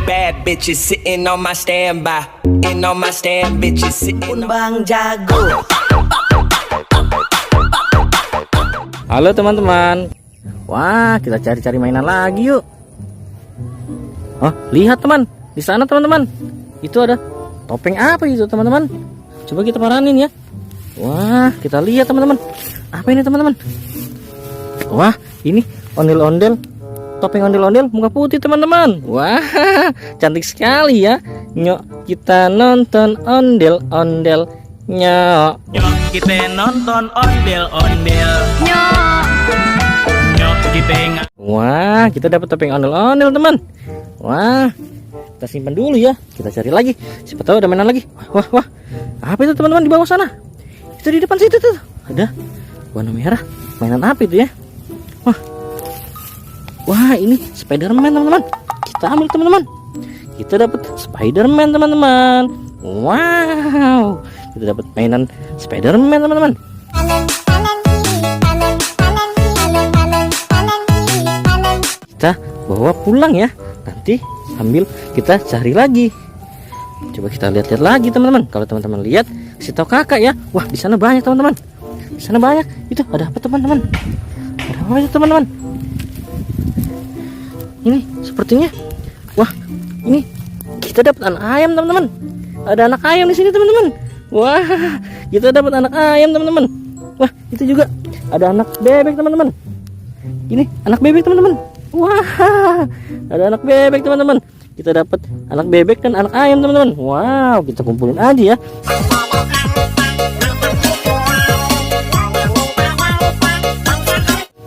bad bitches sitting on my standby. In on my stand, bitches sitting on Bang Jago. Halo teman-teman. Wah, kita cari-cari mainan lagi yuk. Oh, lihat teman, di sana teman-teman. Itu ada topeng apa itu teman-teman? Coba kita paranin ya. Wah, kita lihat teman-teman. Apa ini teman-teman? Wah, ini ondel-ondel. Topeng ondel-ondel muka putih teman-teman. Wah, cantik sekali ya. Nyok, kita nonton ondel-ondel. Nyok, Kita nonton ondel-ondel. Nyok kita. wah, kita dapat topeng ondel-ondel teman. Wah, kita simpan dulu ya. Kita cari lagi. Siapa tahu ada mainan lagi. Wah. Apa itu teman-teman di bawah sana? Itu di depan situ tuh. Ada warna merah. Mainan apa itu ya? Wah, ini Spider-Man teman-teman. Kita ambil teman-teman. Kita dapat Spider-Man teman-teman. Wow, kita dapat mainan Spider-Man teman-teman. Kita bawa pulang ya. Nanti sambil kita cari lagi. Coba kita lihat-lihat lagi teman-teman. Kalau teman-teman lihat, kasih tahu kakak ya. Wah, di sana banyak teman-teman. Di sana banyak. Itu ada apa teman-teman? Ada apa itu teman-teman? Ini sepertinya, wah, ini kita dapat anak ayam teman-teman. Ada anak ayam di sini teman-teman. Wah, kita dapat anak ayam teman-teman. Wah, itu juga ada anak bebek teman-teman. Ini anak bebek teman-teman. Wah, ada anak bebek teman-teman. Kita dapat anak bebek dan anak ayam teman-teman. Wow, kita kumpulin aja ya.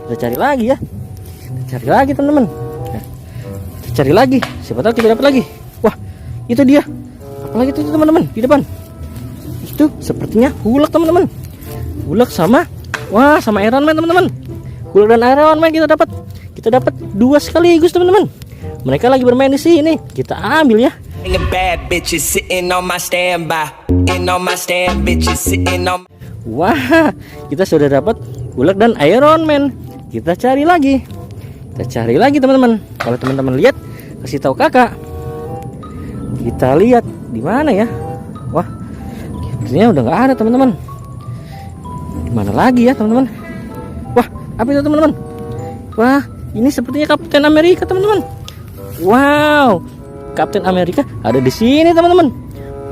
Kita cari lagi ya. Kita cari lagi teman-teman. Cari lagi, siapa tahu kita dapat lagi. Wah, itu dia. Apalagi itu teman-teman di depan. Itu sepertinya Hulk teman-teman. Hulk sama, wah, sama Iron Man teman-teman. Hulk dan Iron Man kita dapat. Kita dapat dua sekaligus teman-teman. Mereka lagi bermain di sini. Kita ambil ya. And the bad bitches sitting on my standby. In on my stand, bitches sitting on. Wah, kita sudah dapat Hulk dan Iron Man. Kita cari lagi. Kita cari lagi teman-teman. Kalau teman-teman lihat, kasih tahu kakak. Kita lihat di mana ya? Wah, sepertinya udah nggak ada teman-teman. Di mana lagi ya teman-teman? Wah, apa itu teman-teman? Wah, ini sepertinya Kapten Amerika teman-teman. Wow, Kapten Amerika ada di sini teman-teman.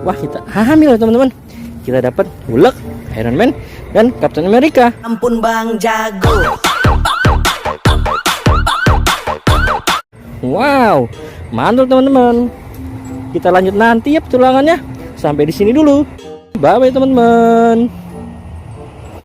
Wah, kita ambil ya teman-teman. Kita dapat Hulk, Iron Man, dan Kapten Amerika. Ampun Bang Jago. Wow, mantul teman-teman. Kita lanjut nanti ya petualangannya. Sampai di sini dulu. Bye bye teman-teman.